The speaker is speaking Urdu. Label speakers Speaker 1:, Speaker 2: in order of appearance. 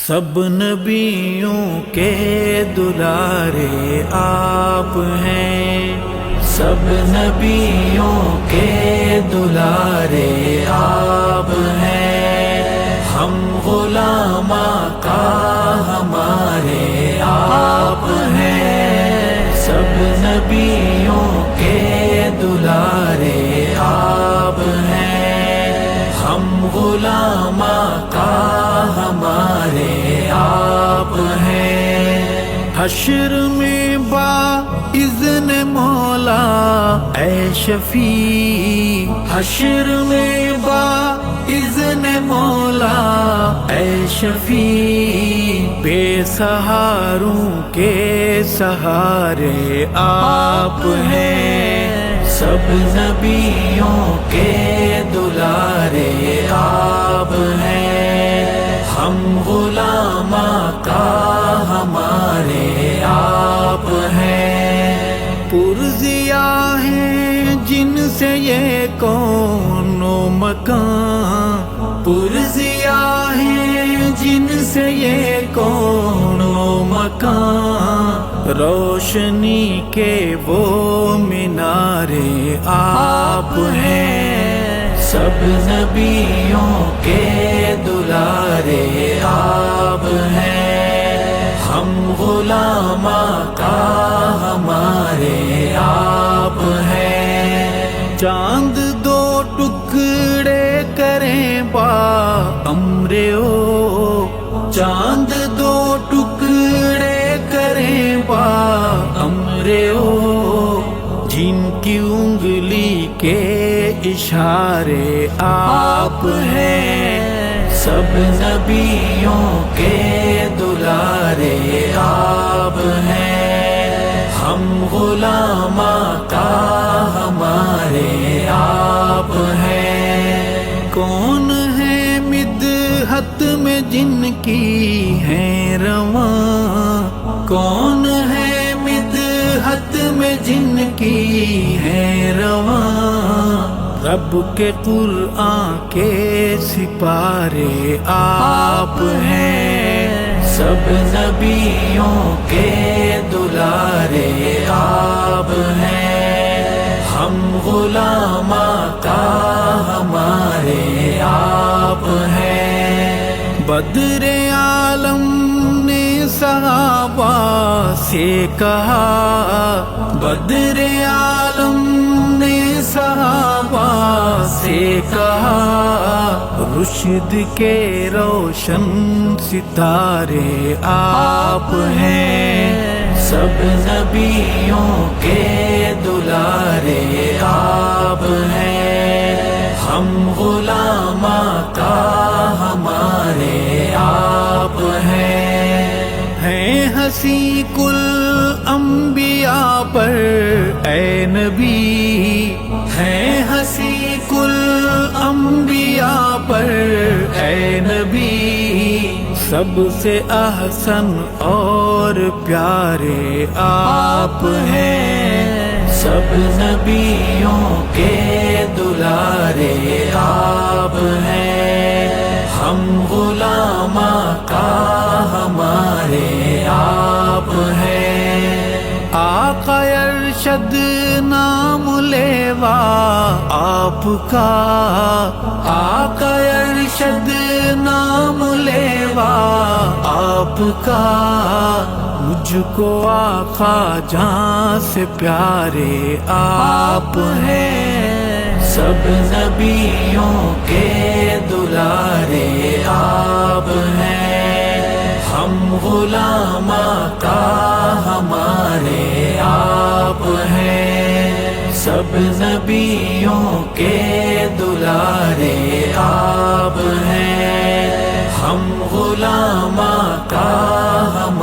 Speaker 1: سب نبیوں کے دلارے آپ ہیں، سب نبیوں کے دلارے آپ ہیں، ہم غلام آقا ہمارے آپ ہیں، سب نبیوں کے دلارے آپ ہیں، ہم غلام آقا ہمارے آپ ہیں۔ حشر میں باذن مولا اے شفیع، حشر میں باذن مولا اے شفیع، بے سہاروں کے سہارے آپ ہیں، سب نبیوں کے دلارے آپ ہیں، ہم غلام آقا ہمارے آپ ہیں۔ پرزیا ہیں جن سے یہ کون و مکان، پرزیا ہیں جن سے یہ کون و مکان، روشنی کے وہ مینارے آپ ہیں، سب نبیوں کے دلارے آپ ہیں، ہم غلام آقا ہمارے آپ ہیں۔ چاند دو ٹکڑے کریں با امر او، چاند دو ٹکڑے کریں با امر او، جن کی انگلی کے اشارے آپ ہیں، سب نبیوں کے دلارے آپ ہیں، ہم غلام آقا ہمارے آپ ہیں۔ کون ہے مدحت میں جن کی ہیں رواں، کون ہے مدحت میں جن کی ہیں رواں، رب کے قرآن کے سپارے آپ ہیں، سب نبیوں کے دلارے آپ ہیں، ہم غلام آقا ہمارے آپ ہیں۔ بدر عالم نے صحابہ سے کہا، بدر عالم نے صحابہ سے کہا، رشد کے روشن ستارے آپ ہیں، سب نبیوں کے دلارے آپ ہیں، ہم غلام آقا ہمارے آپ ہیں۔ ہنسی کل انبیاء پر اے نبی، ہے ہنسی کل انبیاء پر اے نبی، سب سے احسن اور پیارے آپ ہیں، سب نبیوں کے دلارے آپ ہیں، ہم غلام آقا ہمارے آپ ہیں۔ آقا ارشد نام لیوا آپ کا، آقا ارشد نام لیوا آپ کا، مجھ کو آقا جان سے پیارے آپ ہیں، سب نبیوں کے دلارے آپ ہیں، ہم غلام آقا ہمارے آپ ہیں، سب نبیوں کے دلارے آپ ہیں، ہم غلام آقا ہمارے